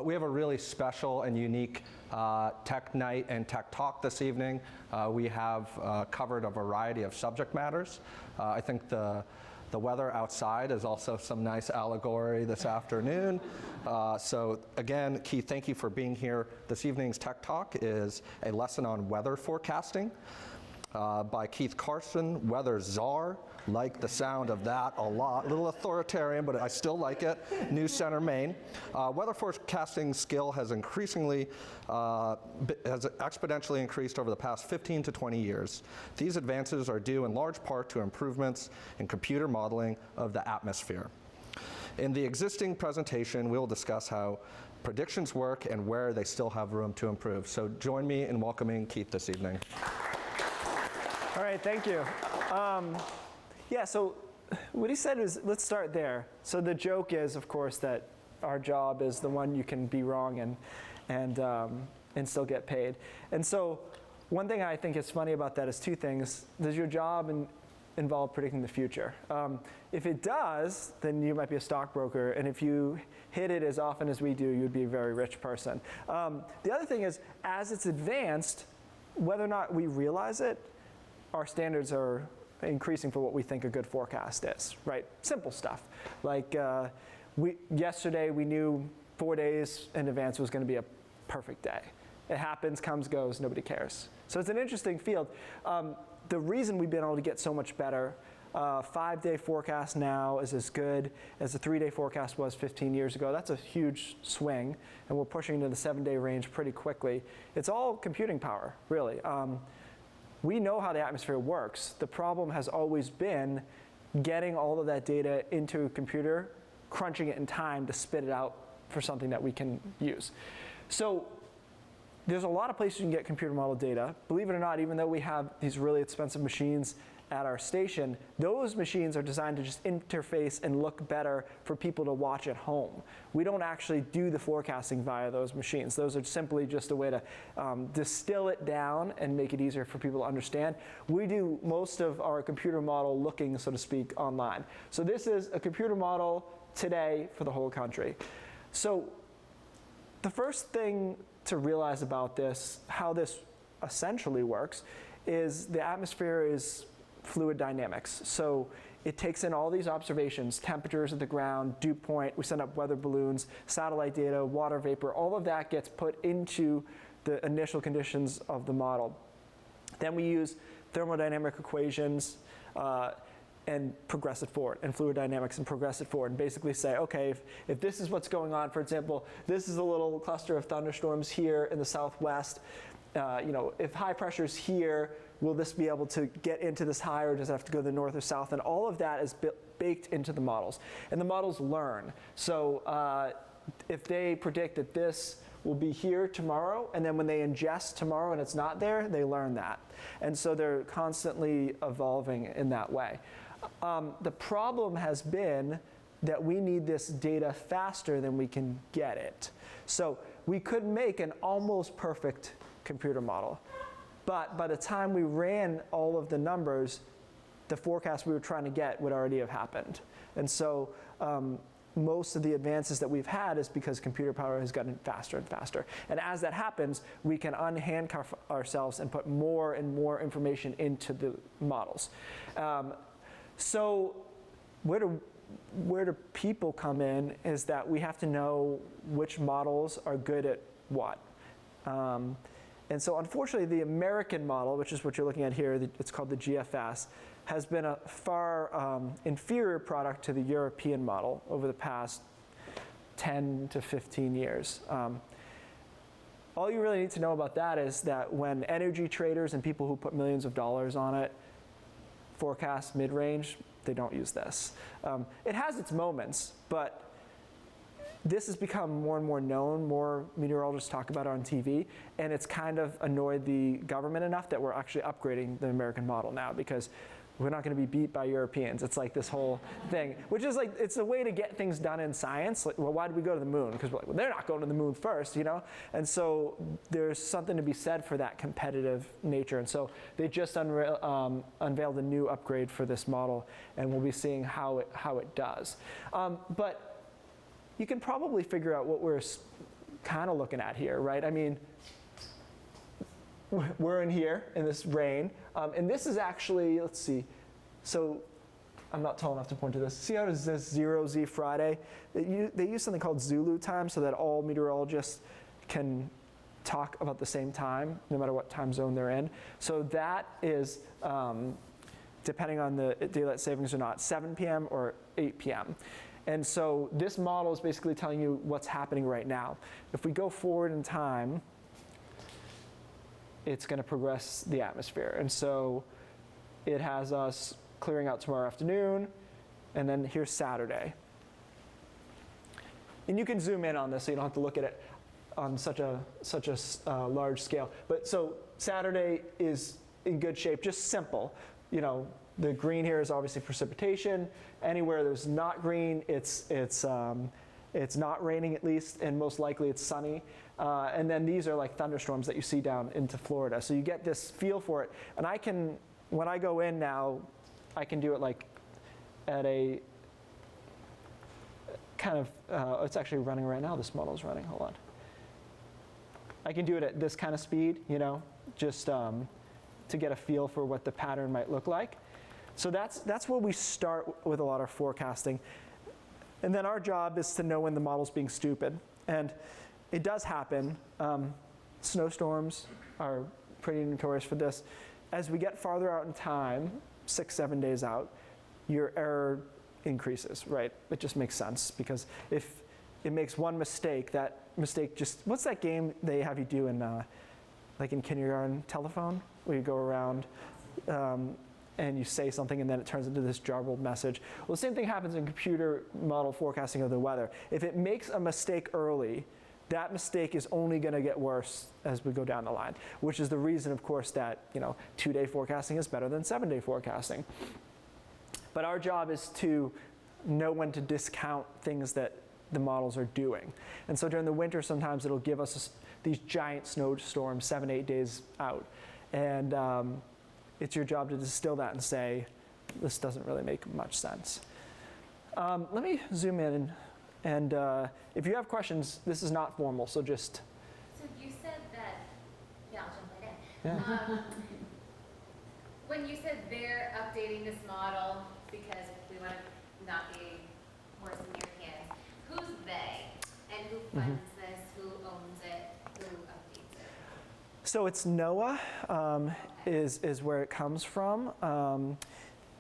We have a really special and unique tech night and tech talk this evening. We have covered a variety of subject matters. I think the weather outside is also some nice allegory this afternoon. So again, Keith, thank you for being here. This evening's Tech Talk is a lesson on weather forecasting by Keith Carson, Weather Czar. Like the sound of that a lot. A little authoritarian, but I still like it. New Center, Maine. Weather forecasting skill has exponentially increased over the past 15 to 20 years. These advances are due in large part to improvements in computer modeling of the atmosphere. In the existing presentation, we will discuss how predictions work and where they still have room to improve. So join me in welcoming Keith this evening. All right, thank you. Yeah, so what he said is, let's start there. So the joke is, of course, that our job is the one you can be wrong and still get paid. And so one thing I think is funny about that is two things. Does your job involve predicting the future? If it does, then you might be a stockbroker. And if you hit it as often as we do, you'd be a very rich person. The other thing is, as it's advanced, whether or not we realize it, our standards are increasing for what we think a good forecast is, right? Simple stuff. Like yesterday we knew 4 days in advance was going to be a perfect day. It happens, comes, goes, nobody cares. So it's an interesting field. The reason we've been able to get so much better, 5-day forecast now is as good as the 3-day forecast was 15 years ago. That's a huge swing, and we're pushing into the 7-day range pretty quickly. It's all computing power, really. We know how the atmosphere works. The problem has always been getting all of that data into a computer, crunching it in time to spit it out for something that we can use. So there's a lot of places you can get computer model data. Believe it or not, even though we have these really expensive machines at our station, those machines are designed to just interface and look better for people to watch at home. We don't actually do the forecasting via those machines. Those are simply just a way to distill it down and make it easier for people to understand. We do most of our computer model looking, so to speak, online. So this is a computer model today for the whole country. So the first thing to realize about this, how this essentially works, is the atmosphere is fluid dynamics. So it takes in all these observations, temperatures at the ground, dew point, we send up weather balloons, satellite data, water vapor, all of that gets put into the initial conditions of the model. Then we use thermodynamic equations and progress it forward, and fluid dynamics and progress it forward, and basically say, okay, if this is what's going on, for example, this is a little cluster of thunderstorms here in the southwest, if high pressure is here, will this be able to get into this high, or does it have to go to the north or south? And all of that is baked into the models. And the models learn. So if they predict that this will be here tomorrow, and then when they ingest tomorrow and it's not there, they learn that. And so they're constantly evolving in that way. The problem has been that we need this data faster than we can get it. So we could make an almost perfect computer model, but by the time we ran all of the numbers, the forecast we were trying to get would already have happened. And so most of the advances that we've had is because computer power has gotten faster and faster. And as that happens, we can unhandcuff ourselves and put more and more information into the models. So where do people come in is that we have to know which models are good at what. And so unfortunately, the American model, which is what you're looking at here, it's called the GFS, has been a far inferior product to the European model over the past 10 to 15 years. All you really need to know about that is that when energy traders and people who put millions of dollars on it forecast mid-range, they don't use this. It has its moments, but this has become more and more known. More meteorologists talk about it on TV, and it's kind of annoyed the government enough that we're actually upgrading the American model now, because we're not going to be beat by Europeans. It's like this whole thing, which is like, it's a way to get things done in science. Like, well, why did we go to the moon? Because we're like, well, they're not going to the moon first, you know? And so there's something to be said for that competitive nature. And so they just unveiled a new upgrade for this model, and we'll be seeing how it does. But you can probably figure out what we're kind of looking at here, right? I mean, we're in here in this rain, and this is actually, let's see, so I'm not tall enough to point to this. See how it says 0Z Friday? They use something called Zulu time so that all meteorologists can talk about the same time, no matter what time zone they're in. So that is, depending on the daylight savings or not, 7 p.m. or 8 p.m. And so this model is basically telling you what's happening right now. If we go forward in time, it's going to progress the atmosphere. And so it has us clearing out tomorrow afternoon, and then here's Saturday. And you can zoom in on this so you don't have to look at it on such a large scale. But so Saturday is in good shape, just simple. You know, the green here is obviously precipitation. Anywhere there's not green, it's not raining at least, and most likely it's sunny. And then these are like thunderstorms that you see down into Florida. So you get this feel for it. And I can, when I go in now, I can do it like at a kind of, it's actually running right now. This model's running, hold on. I can do it at this kind of speed, you know, just to get a feel for what the pattern might look like. So that's where we start with a lot of forecasting. And then our job is to know when the model's being stupid. And it does happen. Snowstorms are pretty notorious for this. As we get farther out in time, 6-7 days out, your error increases, right? It just makes sense, because if it makes one mistake, that mistake just, what's that game they have you do in, like in kindergarten, telephone, where you go around and you say something and then it turns into this jarbled message. Well, the same thing happens in computer model forecasting of the weather. If it makes a mistake early, that mistake is only going to get worse as we go down the line, which is the reason, of course, that 2-day forecasting is better than 7-day forecasting. But our job is to know when to discount things that the models are doing. And so during the winter, sometimes it'll give us these giant snowstorms 7-8 days out. And it's your job to distill that and say, this doesn't really make much sense. Let me zoom in. And if you have questions, this is not formal, so just. So you said that, yeah, I'll jump right in. Yeah. When you said they're updating this model because we want to not be worse in your hands, who's they? And who funds this? Who owns it? Who updates it? So it's NOAA is where it comes from.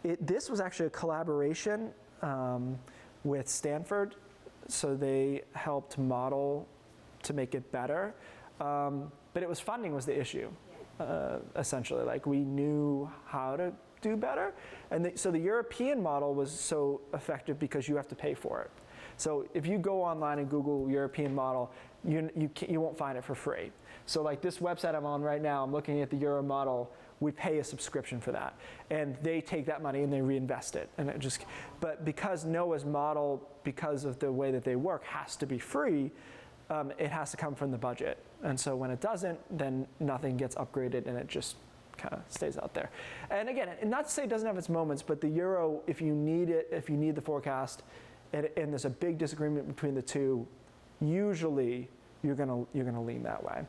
This was actually a collaboration with Stanford. So they helped model to make it better. But it was funding was the issue, essentially. Like, we knew how to do better. And so the European model was so effective because you have to pay for it. So if you go online and Google European model, you won't find it for free. So like this website I'm on right now, I'm looking at the Euro model, we pay a subscription for that. And they take that money and they reinvest it. And but because NOAA's model, because of the way that they work, has to be free, it has to come from the budget. And so when it doesn't, then nothing gets upgraded and it just kind of stays out there. And again, not to say it doesn't have its moments, but the Euro, if you need it, if you need the forecast, and there's a big disagreement between the two, usually you're gonna lean that way.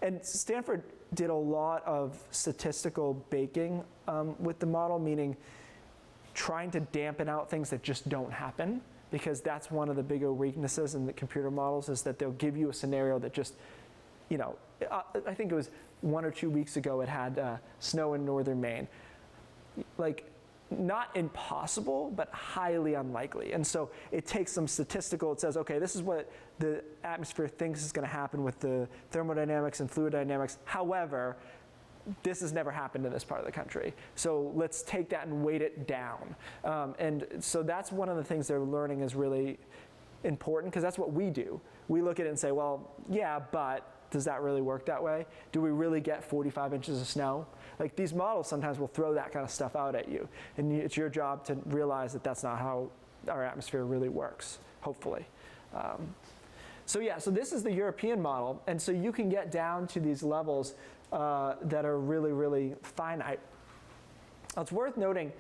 And Stanford did a lot of statistical baking with the model, meaning trying to dampen out things that just don't happen, because that's one of the bigger weaknesses in the computer models, is that they'll give you a scenario that just, I think it was 1 or 2 weeks ago, it had snow in northern Maine. Like, not impossible, but highly unlikely. And so it takes some statistical, it says, okay, this is what the atmosphere thinks is going to happen with the thermodynamics and fluid dynamics. However, this has never happened in this part of the country. So let's take that and weight it down. And so that's one of the things they're learning is really important, because that's what we do. We look at it and say, well, yeah, but does that really work that way? Do we really get 45 inches of snow? Like, these models sometimes will throw that kind of stuff out at you. And it's your job to realize that that's not how our atmosphere really works, hopefully. So this is the European model. And so you can get down to these levels that are really, really finite. Now, it's worth noting,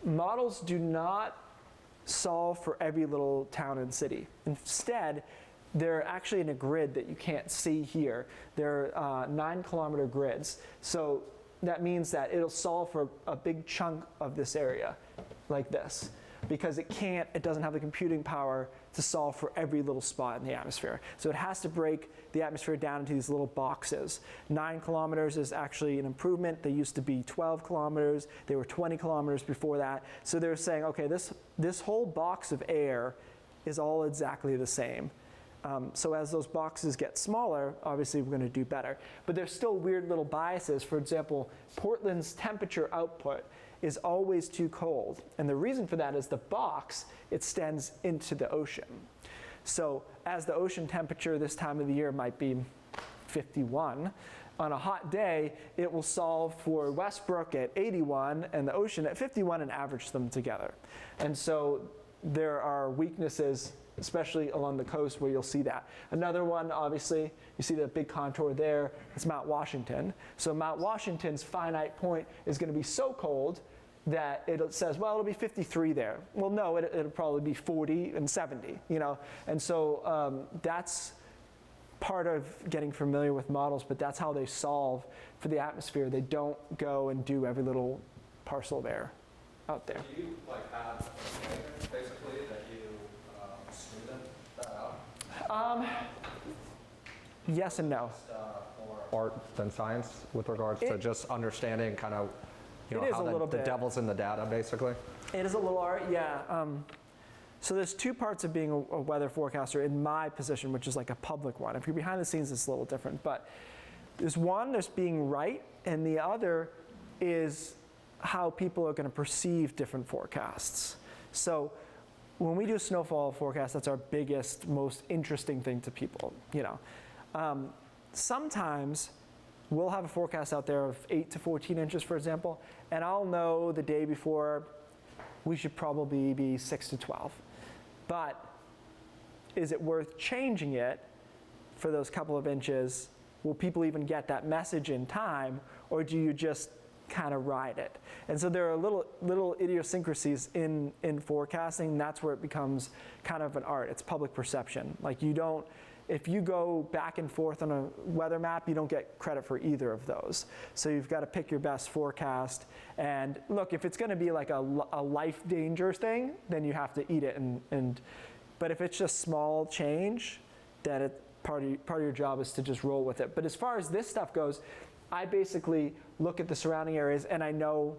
models do not solve for every little town and city. Instead, they're actually in a grid that you can't see here. They're 9-kilometer grids. So that means that it'll solve for a big chunk of this area, like this, because it doesn't have the computing power to solve for every little spot in the atmosphere. So it has to break the atmosphere down into these little boxes. 9 kilometers is actually an improvement. They used to be 12 kilometers. They were 20 kilometers before that. So they're saying, okay, this whole box of air is all exactly the same. So as those boxes get smaller, obviously we're going to do better. But there's still weird little biases. For example, Portland's temperature output is always too cold. And the reason for that is the box extends into the ocean. So as the ocean temperature this time of the year might be 51, on a hot day, it will solve for Westbrook at 81 and the ocean at 51 and average them together. And so there are weaknesses, especially along the coast, where you'll see that. Another one, obviously, you see the big contour there, it's Mount Washington. So Mount Washington's finite point is going to be so cold that it says, well, it'll be 53 there. Well, no, it'll probably be 40 and 70, you know. And so that's part of getting familiar with models, but that's how they solve for the atmosphere. They don't go and do every little parcel of air out there. Do you have a standard, basically, that you student that out? Yes and no. More art than science with regards to just understanding kind of, you know, It is how a little the bit. devil's in the data, basically? It is a little art, yeah. So there's two parts of being a weather forecaster in my position, which is like a public one. If you're behind the scenes, it's a little different. But there's being right, and the other is how people are going to perceive different forecasts. So when we do a snowfall forecast, that's our biggest, most interesting thing to people, you know. Sometimes we'll have a forecast out there of 8 to 14 inches, for example, and I'll know the day before we should probably be 6 to 12. But is it worth changing it for those couple of inches? Will people even get that message in time, or do you just kind of ride it? And so there are little idiosyncrasies in forecasting. That's where it becomes kind of an art. It's public perception. Like if you go back and forth on a weather map, you don't get credit for either of those. So you've got to pick your best forecast. And look, if it's going to be like a life danger thing, then you have to eat it. But if it's just small change, then part of your job is to just roll with it. But as far as this stuff goes, I basically look at the surrounding areas and I know,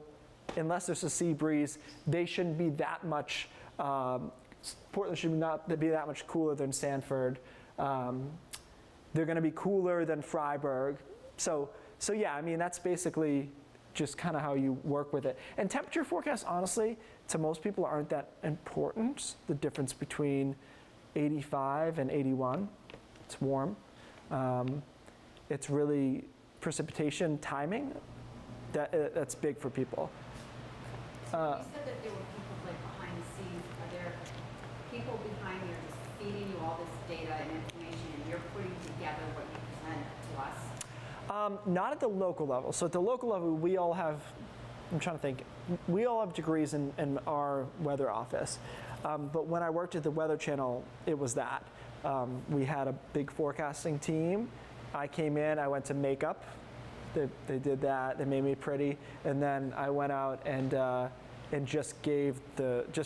unless there's a sea breeze, they shouldn't be that much, Portland should not be that much cooler than Sanford. They're going to be cooler than Freiburg. So yeah, I mean, that's basically just kind of how you work with it. And temperature forecasts, honestly, to most people aren't that important, the difference between 85 and 81. It's warm. It's really precipitation timing that's big for people. You said that there were people like behind the scenes. Are there people behind you just feeding you all this data and information, and you're putting together what you present to us? Not at the local level. So at the local level, we all have, I'm trying to think, we all have degrees in our weather office. But when I worked at the Weather Channel, it was that. We had a big forecasting team. I came in, I went to makeup. They did that, they made me pretty. And then I went out and just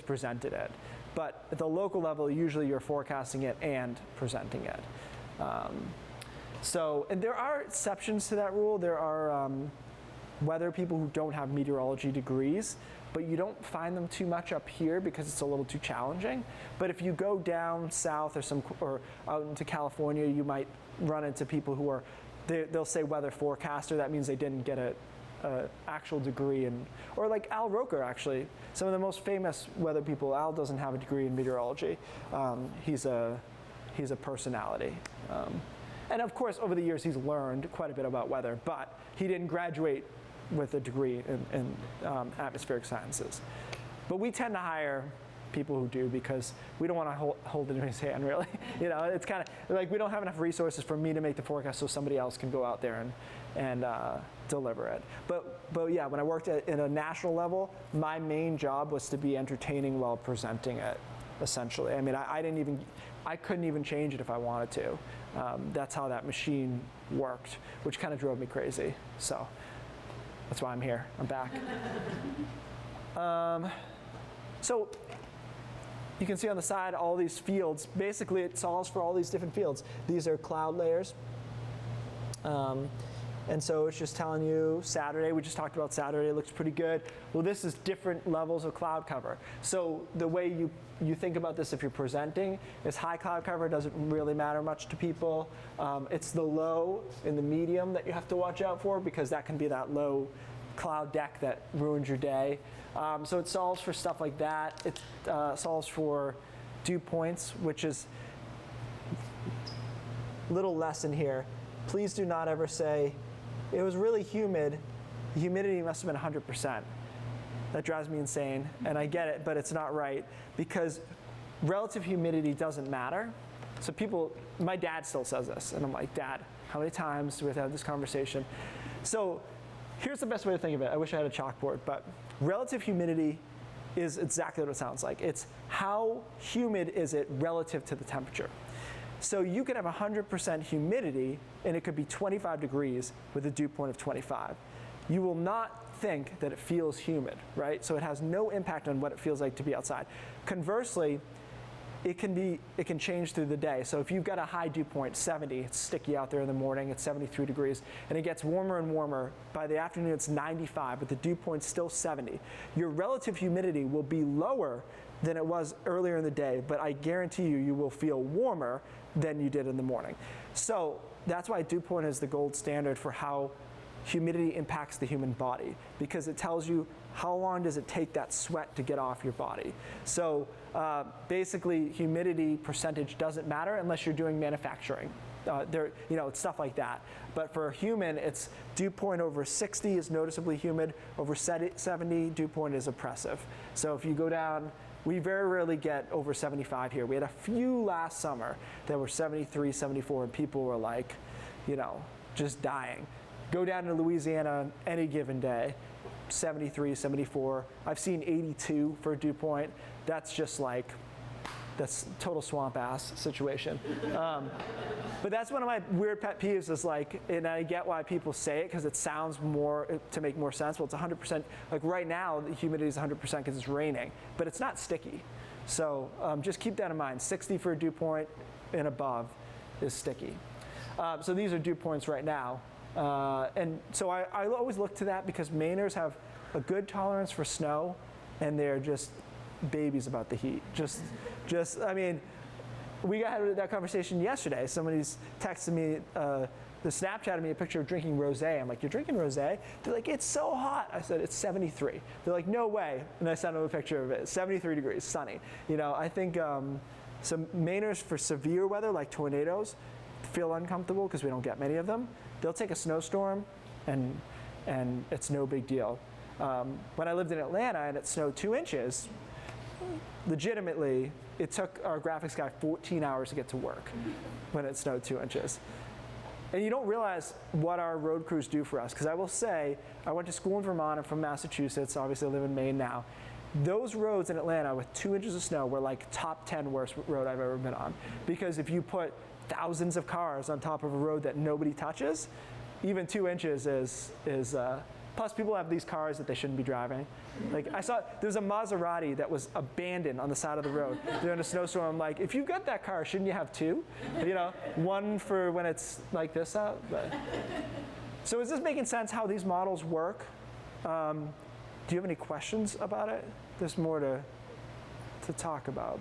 presented it. But at the local level, usually you're forecasting it and presenting it. And there are exceptions to that rule. There are weather people who don't have meteorology degrees, but you don't find them too much up here because it's a little too challenging. But if you go down south or out into California, you might run into people who are, they'll say weather forecaster. That means they didn't get a actual degree or like Al Roker, actually. Some of the most famous weather people, Al doesn't have a degree in meteorology. He's a personality. And of course, over the years, he's learned quite a bit about weather, but he didn't graduate with a degree in atmospheric sciences. But we tend to hire people who do because we don't want to hold anybody's hand, really. You know, it's kind of like we don't have enough resources for me to make the forecast so somebody else can go out there and deliver it. But yeah, when I worked at a national level, my main job was to be entertaining while presenting it. essentially. I mean, I couldn't even change it if I wanted to. That's how that machine worked, which kind of drove me crazy. So that's why I'm here. I'm back. So you can see on the side all these fields. Basically, it solves for all these different fields. These are cloud layers. And so it's just telling you Saturday, we just talked about Saturday, looks pretty good. Well, this is different levels of cloud cover. So the way you think about this if you're presenting is high cloud cover doesn't really matter much to people. It's the low and the medium that you have to watch out for, because that can be that low cloud deck that ruins your day. So it solves for stuff like that. It solves for dew points, which is a little lesson here. Please do not ever say, it was really humid, the humidity must have been 100%. That drives me insane, and I get it, but it's not right, because relative humidity doesn't matter. So people, my dad still says this, and I'm like, Dad, how many times do we have to have this conversation? So here's the best way to think of it. I wish I had a chalkboard, but relative humidity is exactly what it sounds like. It's how humid is it relative to the temperature. So you could have 100% humidity, and it could be 25 degrees with a dew point of 25. You will not think that it feels humid, right? So it has no impact on what it feels like to be outside. Conversely, it can change through the day. So if you've got a high dew point, 70, it's sticky out there in the morning, it's 73 degrees, and it gets warmer and warmer. By the afternoon, it's 95, but the dew point's still 70. Your relative humidity will be lower than it was earlier in the day, but I guarantee you will feel warmer than you did in the morning. So that's why dew point is the gold standard for how humidity impacts the human body, because it tells you how long does it take that sweat to get off your body. So basically, humidity percentage doesn't matter unless you're doing manufacturing. It's stuff like that. But for a human, it's dew point over 60 is noticeably humid. Over 70, dew point is oppressive. So if you go down, we very rarely get over 75 here. We had a few last summer that were 73, 74, and people were like, just dying. Go down to Louisiana any given day, 73, 74. I've seen 82 for a dew point. That's just like, that's total swamp ass situation. But that's one of my weird pet peeves is like, and I get why people say it because it sounds more, to make more sense. Well, it's 100%, like right now, the humidity is 100% because it's raining, but it's not sticky. So just keep that in mind. 60 for a dew point and above is sticky. So these are dew points right now. And so I always look to that because Mainers have a good tolerance for snow, and they're just babies about the heat. I mean, we had that conversation yesterday. Somebody's texted me, the Snapchatted me a picture of drinking rosé. I'm like, you're drinking rosé? They're like, it's so hot. I said, it's 73. They're like, no way. And I sent them a picture of it. 73 degrees, sunny. I think some Mainers for severe weather, like tornadoes, feel uncomfortable because we don't get many of them. They'll take a snowstorm, and it's no big deal. When I lived in Atlanta and it snowed 2 inches, legitimately, it took our graphics guy 14 hours to get to work when it snowed 2 inches. And you don't realize what our road crews do for us, because I will say, I went to school in Vermont, I'm from Massachusetts, obviously I live in Maine now. Those roads in Atlanta with 2 inches of snow were like top 10 worst road I've ever been on. Because if you put thousands of cars on top of a road that nobody touches, even 2 inches is plus people have these cars that they shouldn't be driving. Like I saw, there's a Maserati that was abandoned on the side of the road during a snowstorm. I'm like, if you've got that car, shouldn't you have two? One for when it's like this out. But. So is this making sense how these models work? Do you have any questions about it? There's more to talk about,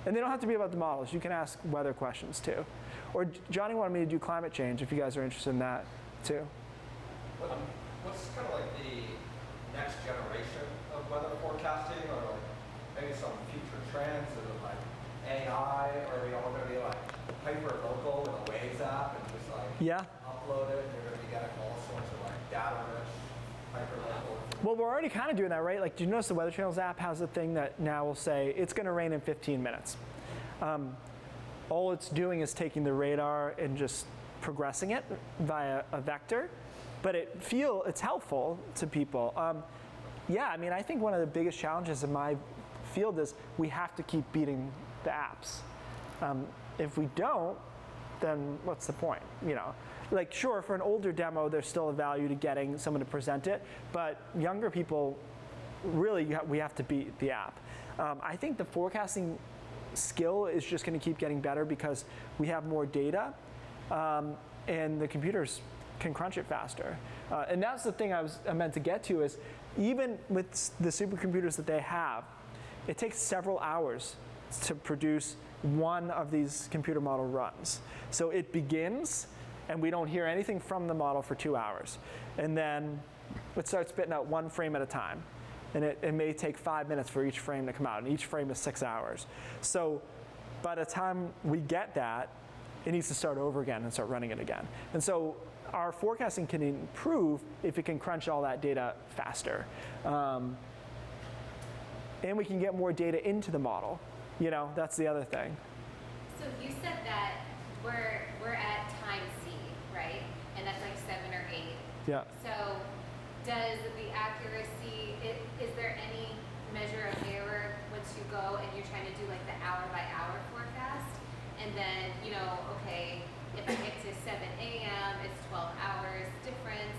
and they don't have to be about the models. You can ask weather questions too. Or Johnny wanted me to do climate change if you guys are interested in that too. What's kind of like the next generation of weather forecasting, or like maybe some future trends? Is it like AI, or are we all going to be like hyper local with a Waze app and just like upload it, and you're going to be getting all sorts of like data rich hyper local? Well, we're already kind of doing that, right? Like, do you notice the Weather Channel's app has a thing that now will say it's going to rain in 15 minutes. All it's doing is taking the radar and just progressing it via a vector. But it's helpful to people. I mean, I think one of the biggest challenges in my field is we have to keep beating the apps. If we don't, then what's the point? You know, like sure, for an older demo, there's still a value to getting someone to present it, but younger people, really, we have to beat the app. I think the forecasting skill is just going to keep getting better because we have more data, and the computers can crunch it faster. And that's the thing I meant to get to is even with the supercomputers that they have, it takes several hours to produce one of these computer model runs. So it begins, and we don't hear anything from the model for 2 hours. And then it starts spitting out one frame at a time. And it may take 5 minutes for each frame to come out, and each frame is 6 hours. So by the time we get that, it needs to start over again and start running it again. And so our forecasting can improve if it can crunch all that data faster. And we can get more data into the model. You know, that's the other thing. So you said that we're at time C, right? And that's like 7 or 8. Yeah. So does the accuracy, is there any measure of error once you go and you're trying to do like the hour by hour forecast? And then, you know, okay, if I get to 7 a.m., it's 12 hours difference.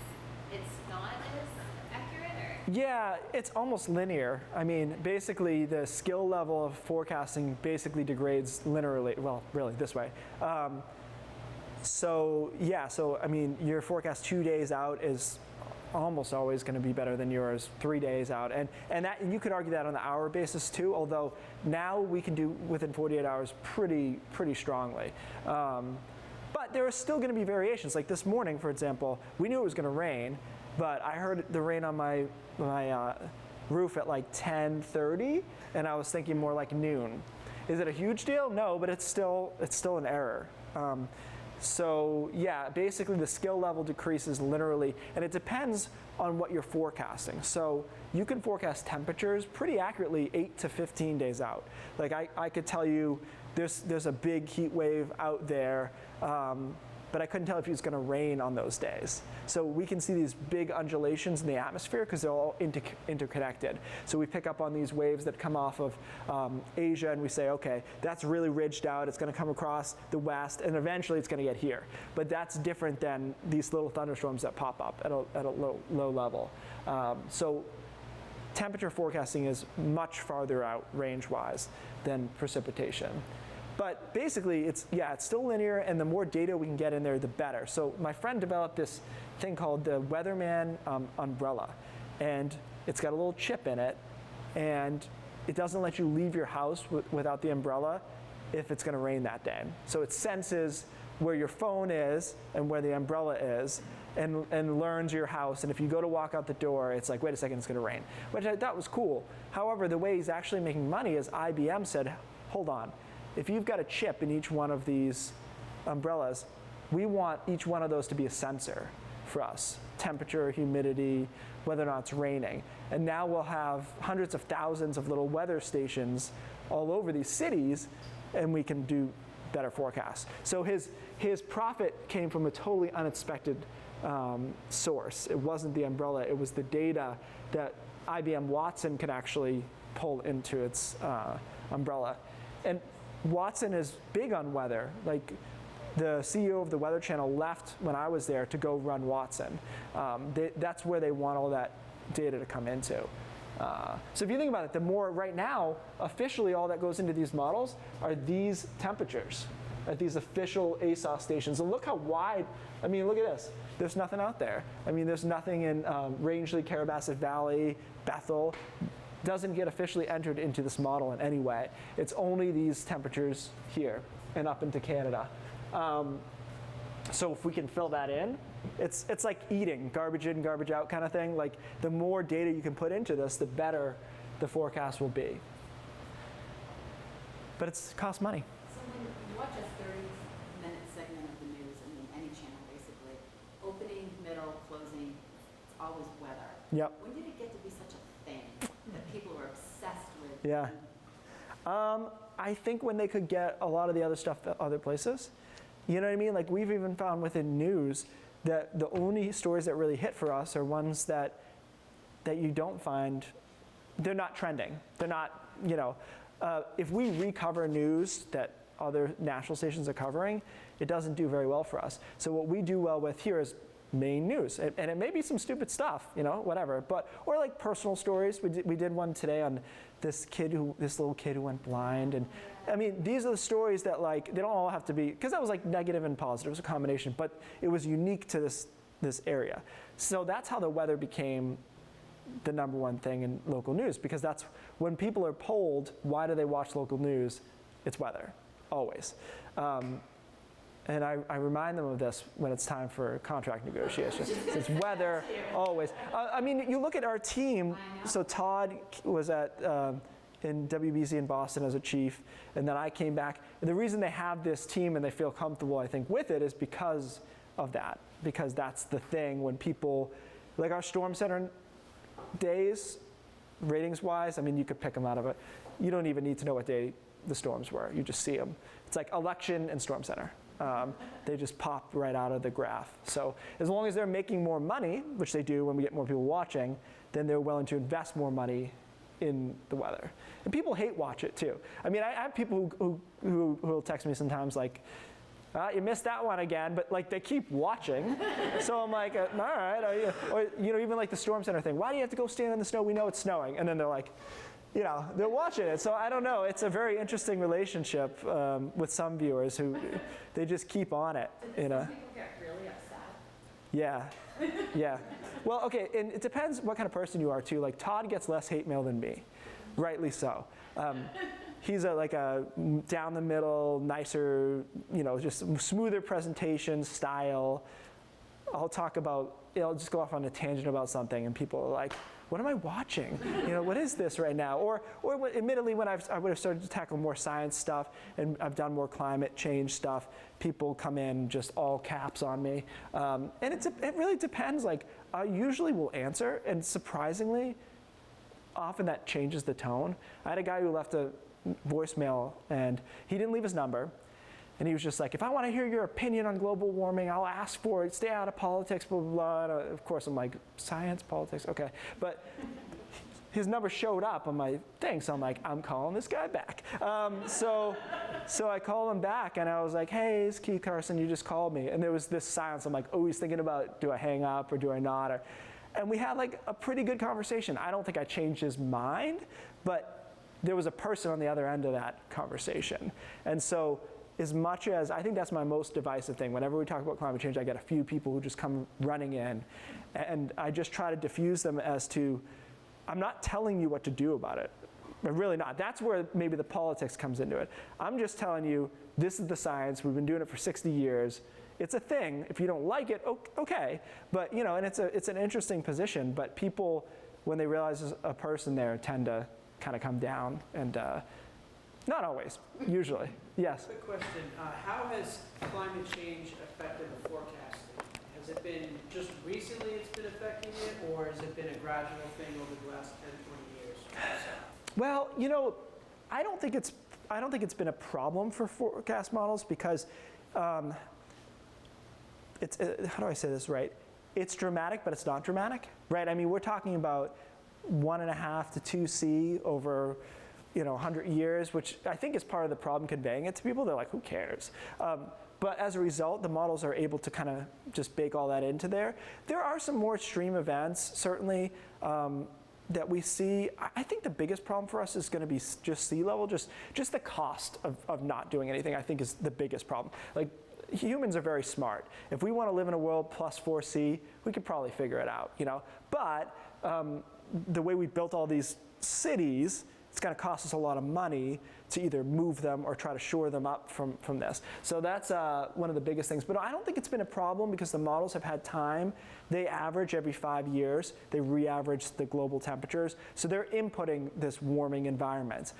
It's not as accurate, or? Yeah, it's almost linear. I mean, basically the skill level of forecasting basically degrades linearly, well, really this way. So yeah, so I mean, your forecast 2 days out is almost always going to be better than yours 3 days out. And you could argue that on the hour basis too, although now we can do within 48 hours pretty strongly. But there are still going to be variations. Like this morning, for example, we knew it was going to rain, but I heard the rain on my roof at like 10:30, and I was thinking more like noon. Is it a huge deal? No, but it's still an error. So yeah, basically the skill level decreases linearly, and it depends on what you're forecasting. So you can forecast temperatures pretty accurately 8 to 15 days out. Like I could tell you there's a big heat wave out there, but I couldn't tell if it was going to rain on those days. So we can see these big undulations in the atmosphere because they're all interconnected. So we pick up on these waves that come off of Asia, and we say, okay, that's really ridged out. It's going to come across the west, and eventually it's going to get here. But that's different than these little thunderstorms that pop up at a low level. So temperature forecasting is much farther out range-wise than precipitation. But basically, it's still linear, and the more data we can get in there, the better. So my friend developed this thing called the Weatherman umbrella, and it's got a little chip in it, and it doesn't let you leave your house without the umbrella if it's going to rain that day. So it senses where your phone is and where the umbrella is, and learns your house. And if you go to walk out the door, it's like, wait a second, it's going to rain, which I thought was cool. However, the way he's actually making money is IBM said, hold on. If you've got a chip in each one of these umbrellas, we want each one of those to be a sensor for us. Temperature, humidity, whether or not it's raining. And now we'll have hundreds of thousands of little weather stations all over these cities, and we can do better forecasts. So his profit came from a totally unexpected source. It wasn't the umbrella, it was the data that IBM Watson could actually pull into its umbrella. And Watson is big on weather. Like the CEO of the Weather Channel left when I was there to go run Watson. That's where they want all that data to come into. So if you think about it, the more right now, officially all that goes into these models are these temperatures at these official ASOS stations. And look how wide, I mean, look at this. There's nothing out there. I mean, there's nothing in Rangeley, Carrabassett Valley, Bethel. Doesn't get officially entered into this model in any way. It's only these temperatures here and up into Canada. So if we can fill that in, it's like eating, garbage in, garbage out kind of thing. Like the more data you can put into this, the better the forecast will be. But it costs money. So when you watch a 30-minute segment of the news, I mean any channel basically, opening, middle, closing, it's always weather. Yep. When did it get to be such a thing that people were obsessed with? Yeah. I think when they could get a lot of the other stuff at other places. You know what I mean? Like we've even found within news that the only stories that really hit for us are ones that you don't find, they're not trending. They're not if we recover news that other national stations are covering, it doesn't do very well for us. So what we do well with here is Maine news, and it may be some stupid stuff, whatever, or like personal stories. We did one today on this little kid who went blind, and I mean, these are the stories that they don't all have to be, because that was like negative and positive, it was a combination, but it was unique to this area. So that's how the weather became the #1 thing in local news, because that's when people are polled, why do they watch local news? It's weather, always. And I remind them of this when it's time for contract negotiations. It's weather, always. I mean, you look at our team. So Todd was in WBZ in Boston as a chief, and then I came back. And the reason they have this team and they feel comfortable, I think, with it is because of that. Because that's the thing when people, like our Storm Center days, ratings-wise, I mean, you could pick them out of it. You don't even need to know what day the storms were. You just see them. It's like election and Storm Center. They just pop right out of the graph. So as long as they're making more money, which they do when we get more people watching, then they're willing to invest more money in the weather. And people hate watch it too. I mean, I have people who will text me sometimes like, you missed that one again, but they keep watching. So I'm like, all right. Or even like the Storm Center thing. Why do you have to go stand in the snow? We know it's snowing. And then they're like, they're watching it. So I don't know. It's a very interesting relationship with some viewers who they just keep on it. Some people get really upset. Yeah, yeah. Well, okay, and it depends what kind of person you are too. Like Todd gets less hate mail than me, rightly so. He's like a down the middle, nicer, just smoother presentation style. I'll talk about, I'll just go off on a tangent about something, and people are like, what am I watching? What is this right now? Or admittedly, when I would have started to tackle more science stuff, and I've done more climate change stuff, people come in just all caps on me. And it really depends. Like, I usually will answer, and surprisingly, often that changes the tone. I had a guy who left a voicemail, and he didn't leave his number. And he was just like, if I want to hear your opinion on global warming, I'll ask for it. Stay out of politics, blah, blah, blah. And of course, I'm like, science, politics, okay. But his number showed up on my thing, so I'm like, I'm calling this guy back. So I called him back, and I was like, hey, it's Keith Carson, you just called me. And there was this silence. I'm like, oh, he's thinking about, do I hang up or do I not? And we had like a pretty good conversation. I don't think I changed his mind, but there was a person on the other end of that conversation. And so, as much as, I think that's my most divisive thing. Whenever we talk about climate change, I get a few people who just come running in, and I just try to diffuse them as to, I'm not telling you what to do about it. I'm really not. That's where maybe the politics comes into it. I'm just telling you, this is the science. We've been doing it for 60 years. It's a thing. If you don't like it, okay. But, and it's an interesting position. But people, when they realize there's a person there, tend to kind of come down, and not always, usually. Yes? Quick question. How has climate change affected the forecasting? Has it been just recently it's been affecting it, or has it been a gradual thing over the last 10, 20 years? Well, I don't think it's been a problem for forecast models, because it's how do I say this right? It's dramatic, but it's not dramatic, right? I mean, we're talking about 1.5 to 2 C over 100 years, which I think is part of the problem conveying it to people. They're like, who cares? But as a result, the models are able to kind of just bake all that into there. There are some more extreme events, certainly, that we see. I think the biggest problem for us is going to be just sea level. Just the cost of not doing anything, I think, is the biggest problem. Like, humans are very smart. If we want to live in a world plus 4C, we could probably figure it out, But the way we built all these cities, it's going to cost us a lot of money to either move them or try to shore them up from this. So that's one of the biggest things. But I don't think it's been a problem, because the models have had time. They average every 5 years. They re-average the global temperatures. So they're inputting this warming environment.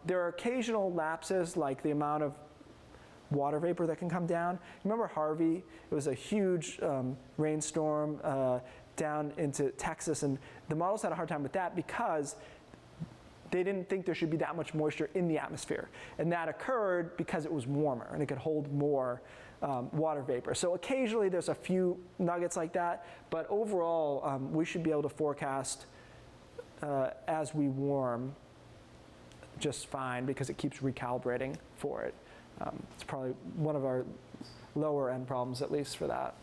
There are occasional lapses, like the amount of water vapor that can come down. Remember Harvey? It was a huge rainstorm down into Texas, and the models had a hard time with that because they didn't think there should be that much moisture in the atmosphere. And that occurred because it was warmer and it could hold more water vapor. So occasionally there's a few nuggets like that, but overall we should be able to forecast as we warm just fine because it keeps recalibrating for it. It's probably one of our lower end problems, at least for that.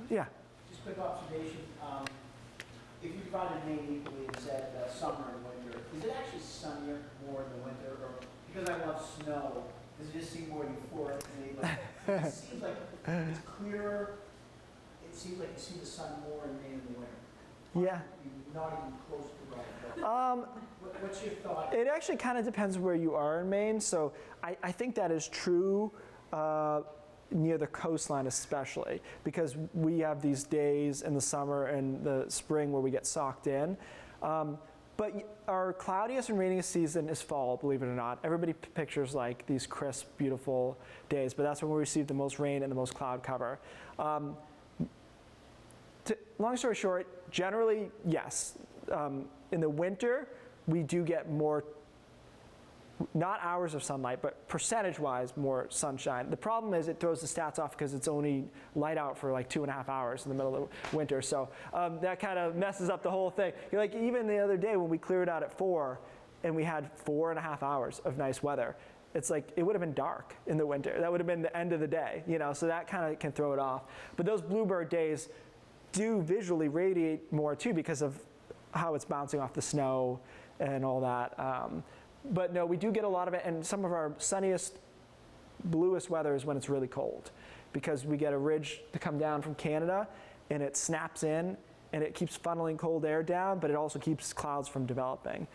Yeah. Just quick observation. If you divided Maine equally and said summer and winter, is it actually sunnier more in the winter? Or because I love snow, does it just seem more euphoric to me? Like, it seems like it's clearer. It seems like you see the sun more in Maine in the winter. Yeah. You're not even close to right. What's your thought? It actually kind of depends where you are in Maine. So I think that is true near the coastline especially, because we have these days in the summer and the spring where we get socked in. But our cloudiest and rainiest season is fall, believe it or not. Everybody pictures like these crisp, beautiful days, but that's when we receive the most rain and the most cloud cover. Long story short, generally, yes. In the winter, we do get more, not hours of sunlight, but percentage-wise more sunshine. The problem is it throws the stats off because it's only light out for like 2.5 hours in the middle of the winter. So that kind of messes up the whole thing. Like even the other day when we cleared out at 4 and we had 4.5 hours of nice weather, it's like it would have been dark in the winter. That would have been the end of the day, you know, so that kind of can throw it off. But those bluebird days do visually radiate more too because of how it's bouncing off the snow and all that. But no, we do get a lot of it, and some of our sunniest, bluest weather is when it's really cold, because we get a ridge to come down from Canada, and it snaps in, and it keeps funneling cold air down, but it also keeps clouds from developing.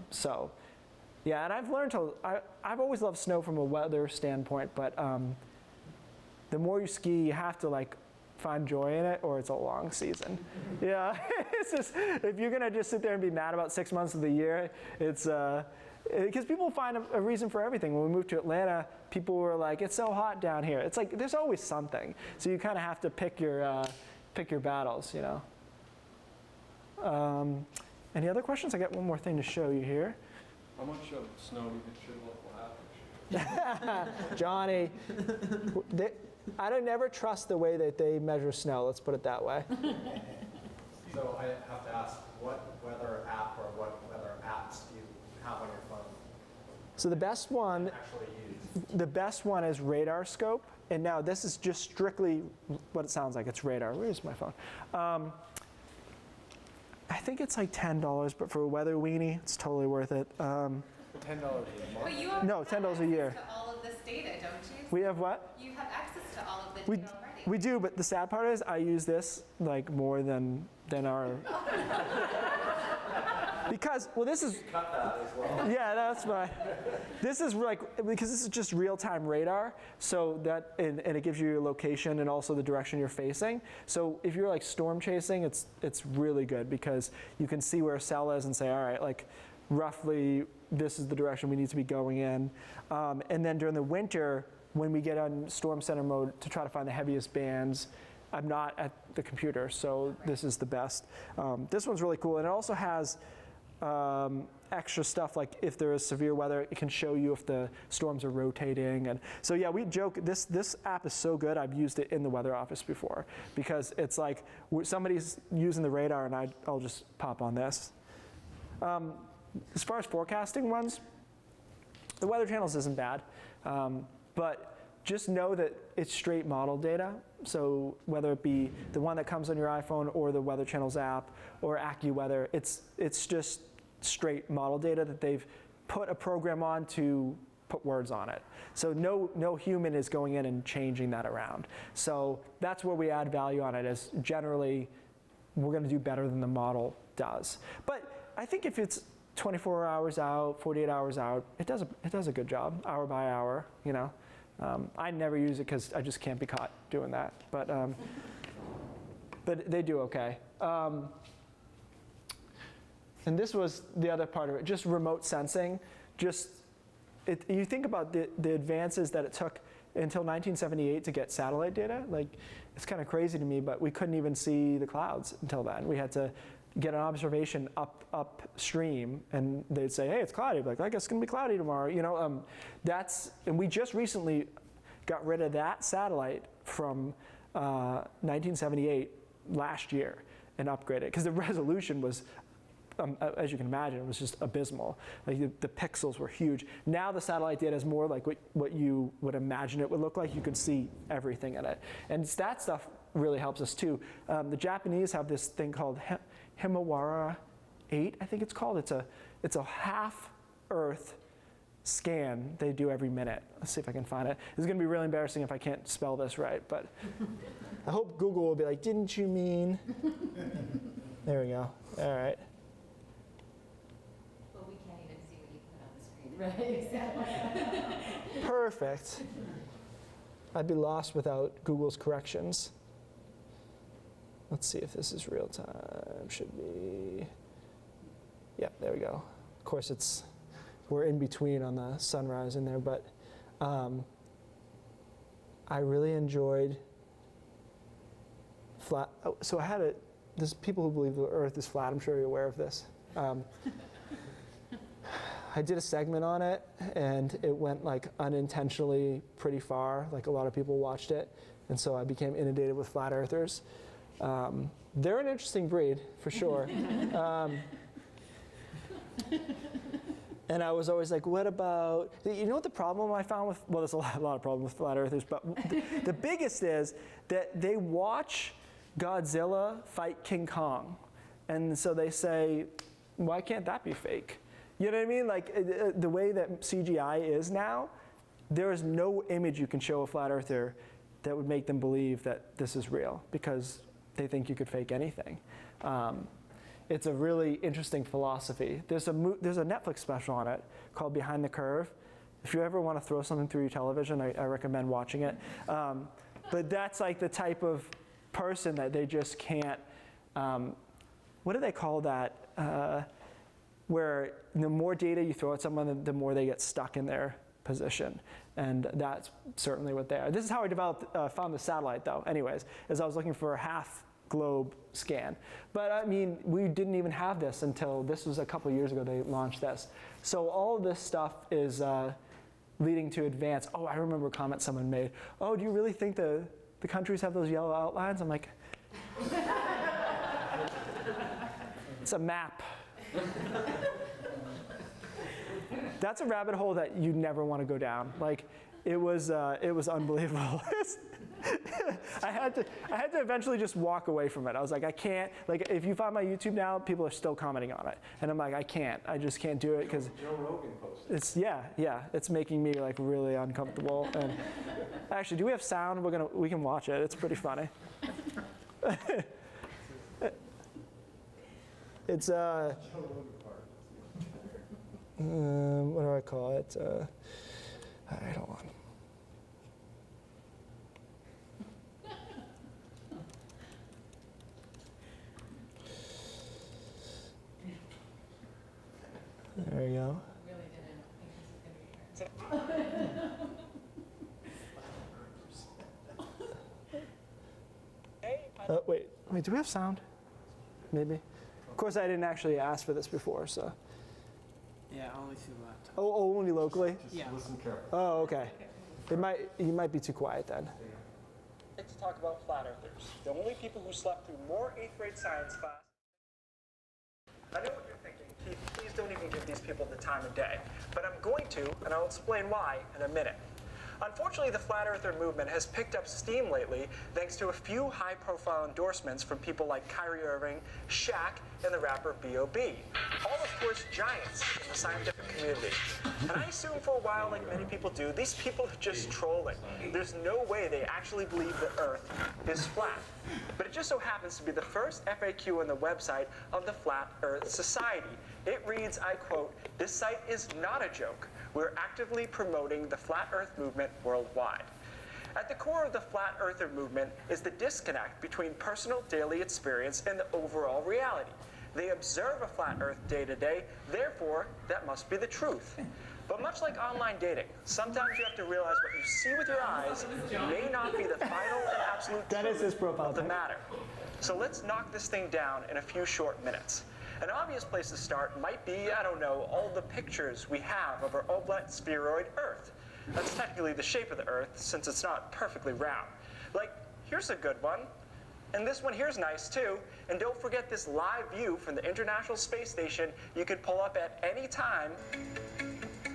So, yeah, and I've learned to, I've always loved snow from a weather standpoint, but the more you ski, you have to like find joy in it, or it's a long season. Yeah, it's just, if you're gonna just sit there and be mad about 6 months of the year, it's, because people find a reason for everything. When we moved to Atlanta, people were like, it's so hot down here. It's like, there's always something. So you kind of have to pick your battles, you know. Any other questions? I got one more thing to show you here. How much of snow do you think should local have? Johnny, I don't never trust the way that they measure snow, let's put it that way. So I have to ask, what weather app or what weather apps do you have on your phone? So the best one, Actually use? the best one is Radar Scope, and now this is just strictly what it sounds like. It's radar. Where's my phone? I think it's like $10, but for a weather weenie, it's totally worth it. $10 a month? But you already No, have $10 a year. access to all of this data, don't you? We have what? You have access to all of the We, data already. we do, but the sad part is I use this like more than our. Because, well, this is. Cut that as well. Yeah, that's fine. This is like, because this is just real-time radar, so that, and it gives you your location and also the direction you're facing. So if you're like storm chasing, it's really good because you can see where a cell is and say, all right, like roughly this is the direction we need to be going in. And then during the winter, when we get on storm center mode to try to find the heaviest bands, I'm not at the computer, so this is the best. This one's really cool, and it also has extra stuff like if there is severe weather, it can show you if the storms are rotating. And so yeah, we joke, this app is so good, I've used it in the weather office before because it's like somebody's using the radar and I'll just pop on this. As far as forecasting ones, the Weather Channels isn't bad, but just know that it's straight model data. So whether it be the one that comes on your iPhone or the Weather Channels app or AccuWeather, it's just straight model data that they've put a program on to put words on it. So no human is going in and changing that around. So that's where we add value on it, is generally we're going to do better than the model does. But I think if it's 24 hours out, 48 hours out, it does a good job, hour by hour, you know. I never use it because I just can't be caught doing that, but they do okay. And this was the other part of it, just remote sensing. You think about the advances that it took until 1978 to get satellite data. Like, it's kind of crazy to me, but we couldn't even see the clouds until then. We had to get an observation upstream, and they'd say, hey, it's cloudy. I'd be like, I guess it's going to be cloudy tomorrow. You know, and we just recently got rid of that satellite from 1978 last year and upgraded it because the resolution was as you can imagine, it was just abysmal. Like the pixels were huge. Now the satellite data is more like what you would imagine it would look like. You could see everything in it. And that stuff really helps us too. The Japanese have this thing called Himawara 8, I think it's called. It's a half Earth scan they do every minute. Let's see if I can find it. It's going to be really embarrassing if I can't spell this right, but I hope Google will be like, didn't you mean? There we go. All right. Well, we can't even see what you put on the screen. Right, Perfect. I'd be lost without Google's corrections. Let's see if this is real time. Should be. Yeah, there we go. Of course, we're in between on the sunrise in there, but I really enjoyed flat. Oh, so I had there's people who believe the Earth is flat. I'm sure you're aware of this. I did a segment on it, and it went like unintentionally pretty far. Like a lot of people watched it, and so I became inundated with flat earthers. They're an interesting breed, for sure. And I was always like, what about, you know what the problem I found with, well, there's a lot of problems with flat earthers, but the biggest is that they watch Godzilla fight King Kong. And so they say, why can't that be fake? You know what I mean? Like the way that CGI is now, there is no image you can show a flat earther that would make them believe that this is real, because they think you could fake anything. It's a really interesting philosophy. There's a Netflix special on it called Behind the Curve. If you ever want to throw something through your television, I recommend watching it. But that's like the type of person that they just can't, what do they call that? Where the more data you throw at someone, the more they get stuck in their position. And that's certainly what they are. This is how I found the satellite, though, anyways, as I was looking for a half globe scan. But I mean, we didn't even have this until this was a couple of years ago they launched this. So all of this stuff is leading to advance. Oh, I remember a comment someone made. Oh, do you really think the countries have those yellow outlines? I'm like, it's a map. That's a rabbit hole that you never want to go down. Like, it was unbelievable. I had to eventually just walk away from it. I was like, I can't. Like, if you find my YouTube now, people are still commenting on it, and I'm like, I just can't do it because Joe Rogan posted. It's making me like really uncomfortable. And actually, do we have sound? We can watch it. It's pretty funny. It's what do I call it? All right, hold on. There you go. Really didn't think this was going to be here. Wait, do we have sound? Maybe. Of course, I didn't actually ask for this before, so. Yeah, only through laptop. Oh, only locally? Yeah. Listen carefully. Oh, okay. You might be too quiet then. I'd like to talk about flat earthers, the only people who slept through more 8th grade science class. I know what you're thinking, Keith, please don't even give these people the time of day. But I'm going to, and I'll explain why in a minute. Unfortunately, the flat earther movement has picked up steam lately thanks to a few high-profile endorsements from people like Kyrie Irving, Shaq, and the rapper B.O.B. All, of course, giants in the scientific community. And I assume for a while, like many people do, these people are just trolling. There's no way they actually believe the Earth is flat. But it just so happens to be the first FAQ on the website of the Flat Earth Society. It reads, I quote, "This site is not a joke. We're actively promoting the Flat Earth movement worldwide." At the core of the Flat Earther movement is the disconnect between personal daily experience and the overall reality. They observe a flat Earth day to day, therefore, that must be the truth. But much like online dating, sometimes you have to realize what you see with your eyes may not be the final and absolute truth of the matter. So let's knock this thing down in a few short minutes. An obvious place to start might be, I don't know, all the pictures we have of our oblate spheroid Earth. That's technically the shape of the Earth, since it's not perfectly round. Like, here's a good one. And this one here's nice too. And don't forget this live view from the International Space Station you could pull up at any time.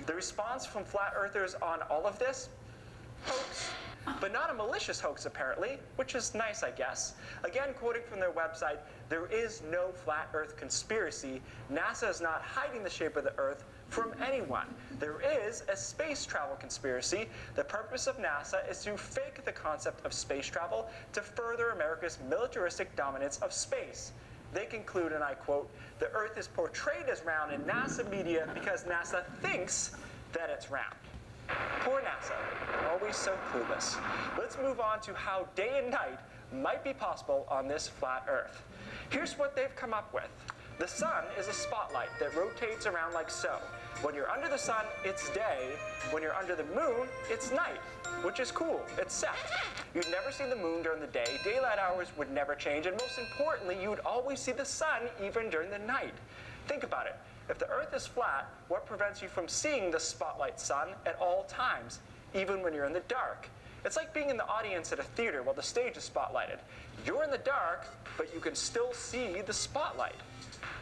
The response from flat earthers on all of this? Hoax. But not a malicious hoax, apparently, which is nice, I guess. Again, quoting from their website, there is no flat Earth conspiracy. NASA is not hiding the shape of the Earth from anyone. There is a space travel conspiracy. The purpose of NASA is to fake the concept of space travel to further America's militaristic dominance of space. They conclude, and I quote, "The Earth is portrayed as round in NASA media because NASA thinks that it's round." Poor NASA, always so clueless. Let's move on to how day and night might be possible on this flat Earth. Here's what they've come up with. The sun is a spotlight that rotates around like so. When you're under the sun, it's day. When you're under the moon, it's night, which is cool. It's set. You'd never see the moon during the day. Daylight hours would never change. And most importantly, you would always see the sun even during the night. Think about it. If the Earth is flat, what prevents you from seeing the spotlight sun at all times, even when you're in the dark? It's like being in the audience at a theater while the stage is spotlighted. You're in the dark, but you can still see the spotlight.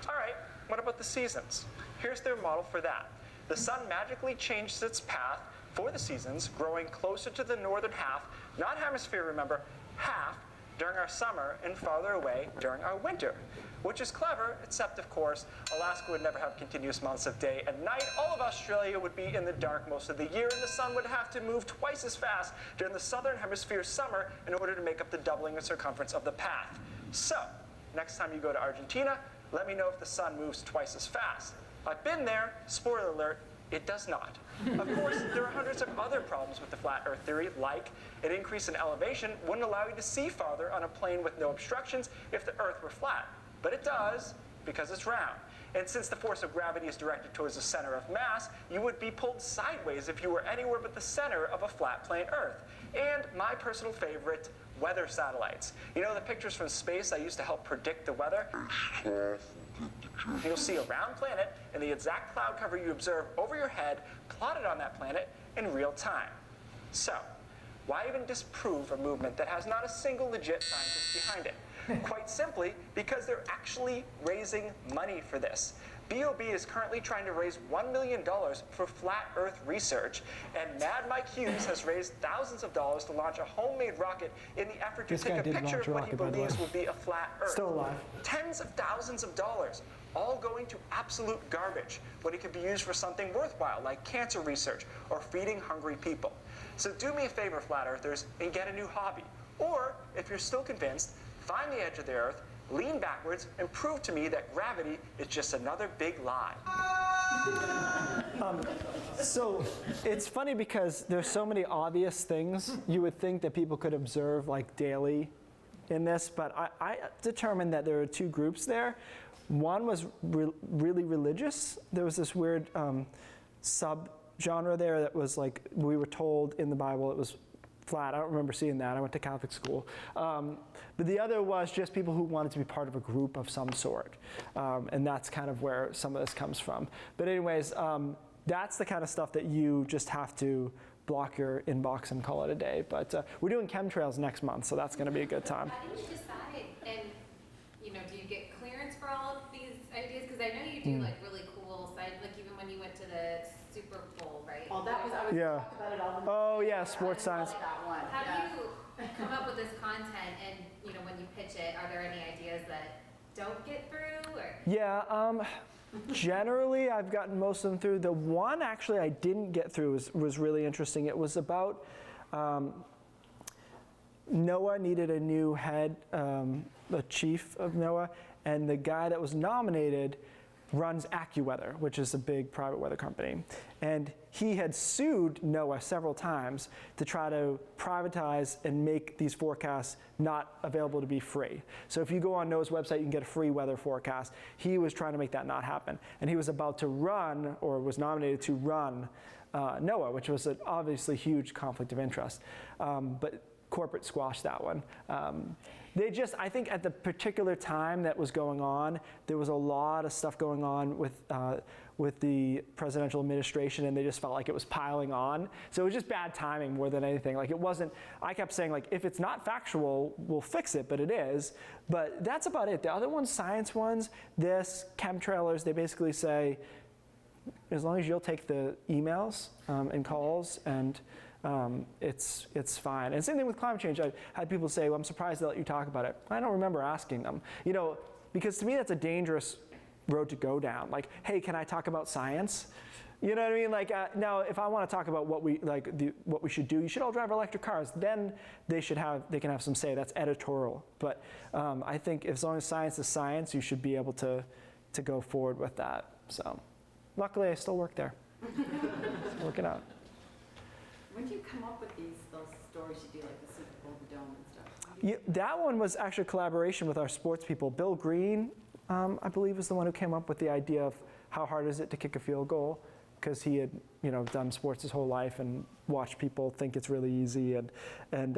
All right, what about the seasons? Here's their model for that. The sun magically changes its path for the seasons, growing closer to the northern half, not hemisphere, remember, half, during our summer and farther away during our winter. Which is clever, except of course, Alaska would never have continuous months of day and night. All of Australia would be in the dark most of the year, and the sun would have to move twice as fast during the southern hemisphere summer in order to make up the doubling in circumference of the path. So, next time you go to Argentina, let me know if the sun moves twice as fast. I've been there, spoiler alert, it does not. Of course, there are hundreds of other problems with the flat Earth theory, like an increase in elevation wouldn't allow you to see farther on a plane with no obstructions if the Earth were flat. But it does, because it's round. And since the force of gravity is directed towards the center of mass, you would be pulled sideways if you were anywhere but the center of a flat plane Earth. And my personal favorite, weather satellites. You know the pictures from space I used to help predict the weather? You'll see a round planet and the exact cloud cover you observe over your head plotted on that planet in real time. So, why even disprove a movement that has not a single legit scientist behind it? Quite simply, because they're actually raising money for this. BOB is currently trying to raise $1 million for flat Earth research, and Mad Mike Hughes has raised thousands of dollars to launch a homemade rocket in the effort to take a picture of what he believes will be a flat Earth. Still alive. Tens of thousands of dollars, all going to absolute garbage, when it could be used for something worthwhile, like cancer research or feeding hungry people. So do me a favor, flat Earthers, and get a new hobby. Or, if you're still convinced, find the edge of the Earth, lean backwards, and prove to me that gravity is just another big lie. So it's funny because there's so many obvious things you would think that people could observe like daily in this, but I determined that there are two groups there. One was really religious. There was this weird sub-genre there that was like, we were told in the Bible it was flat. I don't remember seeing that. I went to Catholic school. But the other was just people who wanted to be part of a group of some sort. And that's kind of where some of this comes from. But anyways, that's the kind of stuff that you just have to block your inbox and call it a day. But we're doing chemtrails next month, so that's going to be a good time. How do you decide? And do you get clearance for all of these ideas? Because I know you do like really cool side, like even when you went to the Super Bowl, right? Oh, that was, I was Yeah. talked about it all the Oh yeah, sports science. that one. How yeah. do you come up with this content? And when you pitch it, are there any ideas that don't get through? Or Yeah, generally I've gotten most of them through. The one actually I didn't get through was really interesting. It was about NOAA needed a new head, a chief of NOAA, and the guy that was nominated runs AccuWeather, which is a big private weather company. And he had sued NOAA several times to try to privatize and make these forecasts not available to be free. So if you go on NOAA's website, you can get a free weather forecast. He was trying to make that not happen. And he was about to run, or was nominated to run, NOAA, which was an obviously huge conflict of interest. But corporate squashed that one. I think at the particular time that was going on, there was a lot of stuff going on with the presidential administration, and they just felt like it was piling on. So it was just bad timing more than anything. Like it wasn't, I kept saying like, if it's not factual, we'll fix it, but it is. But that's about it. The other ones, science ones, chemtrailers, they basically say, as long as you'll take the emails and calls, and it's fine. And same thing with climate change. I had people say, well, I'm surprised they let you talk about it. I don't remember asking them. You know, because to me that's a dangerous road to go down. Like, hey, can I talk about science? You know what I mean? Like now, if I want to talk about what we should do, you should all drive electric cars. Then they can have some say. That's editorial. But I think as long as science is science, you should be able to go forward with that. So, luckily, I still work there. It's working out. When did you come up with those stories you do, like the Super Bowl, the dome and stuff? Yeah, that one was actually a collaboration with our sports people. Bill Green, I believe, was the one who came up with the idea of how hard is it to kick a field goal, because he had, you know, done sports his whole life and watched people think it's really easy, and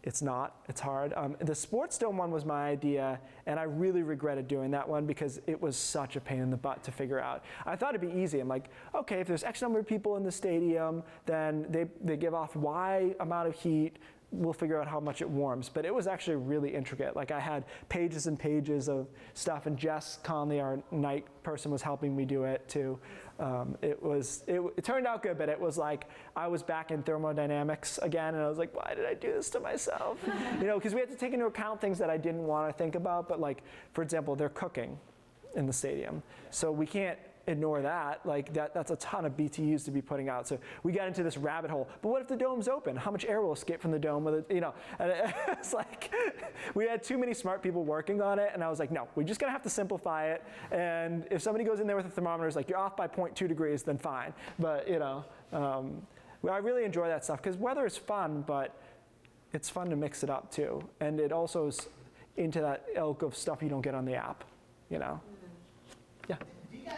it's not. It's hard. The sports dome one was my idea, and I really regretted doing that one because it was such a pain in the butt to figure out. I thought it'd be easy. I'm like, okay, if there's X number of people in the stadium, then they give off Y amount of heat. We'll figure out how much it warms. But it was actually really intricate. Like I had pages and pages of stuff, and Jess Conley, our night person, was helping me do it too. It turned out good, but it was like I was back in thermodynamics again, and I was like, why did I do this to myself? You know, because we had to take into account things that I didn't want to think about. But like, for example, they're cooking in the stadium, so we can't ignore that. Like that's a ton of BTUs to be putting out. So we got into this rabbit hole. But what if the dome's open? How much air will escape from the dome with it? You know, and it's like we had too many smart people working on it, and I was like, no, we're just gonna have to simplify it. And if somebody goes in there with a thermometer, it's like you're off by 0.2 degrees, then fine. But you know, I really enjoy that stuff because weather is fun, but it's fun to mix it up too. And it also is into that ilk of stuff you don't get on the app. You know, yeah. Do you guys,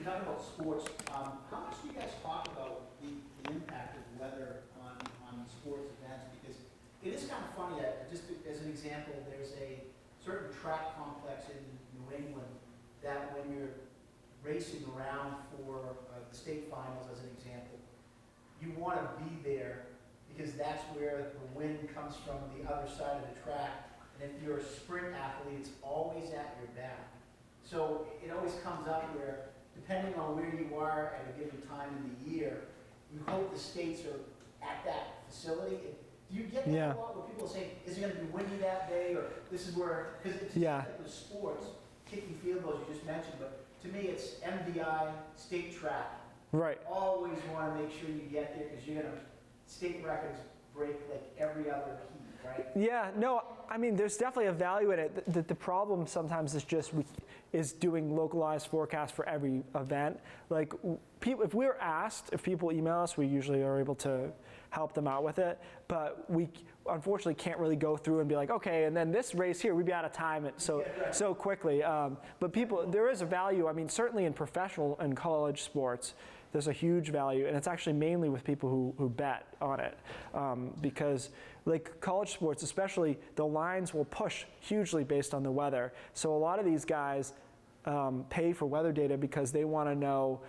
talking about sports, how much do you guys talk about the impact of weather on sports events? Because it is kind of funny that, just as an example, there's a certain track complex in New England that when you're racing around for the state finals, as an example, you want to be there because that's where the wind comes from the other side of the track. And if you're a sprint athlete, it's always at your back. So it always comes up where, depending on where you are at a given time in the year, you hope the states are at that facility. Do you get that a lot where people say, is it going to be windy that day, or this is where, because it's like the sports, kicking field goals you just mentioned, but to me it's MDI, state track. Right. Always want to make sure you get there because you're going to, state records break like every other heat, right? Yeah, no, I mean, there's definitely a value in it. The problem sometimes is just is doing localized forecasts for every event. Like, if we're asked, if people email us, we usually are able to help them out with it. But we unfortunately can't really go through and be like, okay, and then this race here, we'd be out of time so quickly. But there is a value. I mean, certainly in professional and college sports, there's a huge value, and it's actually mainly with people who bet on it. Because like college sports especially, the lines will push hugely based on the weather. So a lot of these guys pay for weather data because they want to know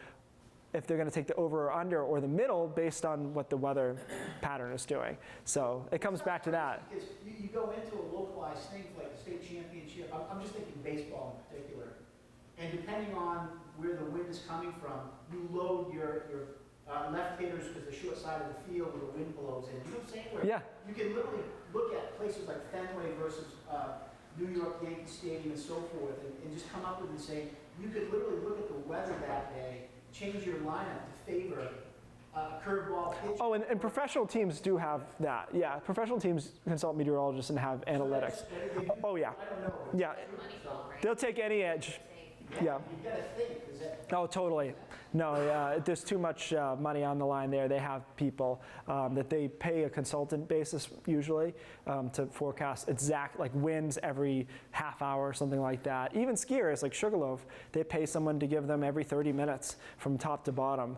if they're going to take the over or under or the middle based on what the weather pattern is doing. So it comes back to that. Because you go into a localized thing like the state championship, I'm just thinking baseball in particular, and depending on where the wind is coming from, you load your left-handers because the short side of the field where the wind blows in. You know what I'm saying? Where you can literally look at places like Fenway versus New York Yankee Stadium and so forth, and just come up with and say, you could literally look at the weather that day, change your lineup to favor curveball pitch. Oh, and professional teams do have that. Yeah, professional teams consult meteorologists and have analytics. Oh yeah, yeah. They'll take any edge. Yeah. You got to think. Oh, totally. No, there's too much money on the line there. They have people that they pay a consultant basis usually to forecast exact like winds every half hour or something like that. Even skiers like Sugarloaf, they pay someone to give them every 30 minutes from top to bottom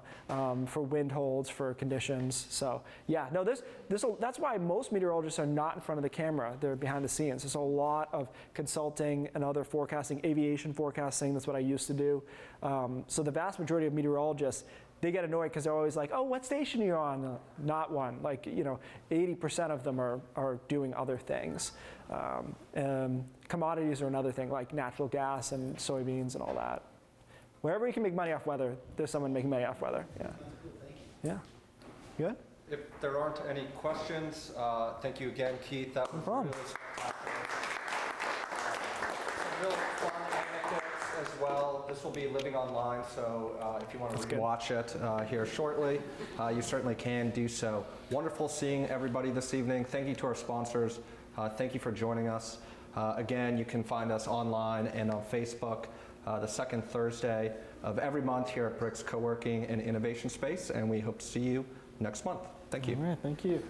for wind holds, for conditions. So yeah, no, that's why most meteorologists are not in front of the camera. They're behind the scenes. There's a lot of consulting and other forecasting, aviation forecasting. That's what I used to do. So the vast majority of meteorologists, they get annoyed because they're always like, oh, what station are you on? Not one. Like, 80% of them are doing other things. Commodities are another thing, like natural gas and soybeans and all that. Wherever you can make money off weather, there's someone making money off weather. Yeah. Yeah. Good? If there aren't any questions, thank you again, Keith. That was problem. really spectacular. Some really fun anecdotes as well. This will be living online, so if you want to watch it here shortly, you certainly can do so. Wonderful seeing everybody this evening. Thank you to our sponsors. Thank you for joining us. Again, you can find us online and on Facebook the second Thursday of every month here at Bricks Co-working and Innovation Space, and we hope to see you next month. Thank you. All right, thank you.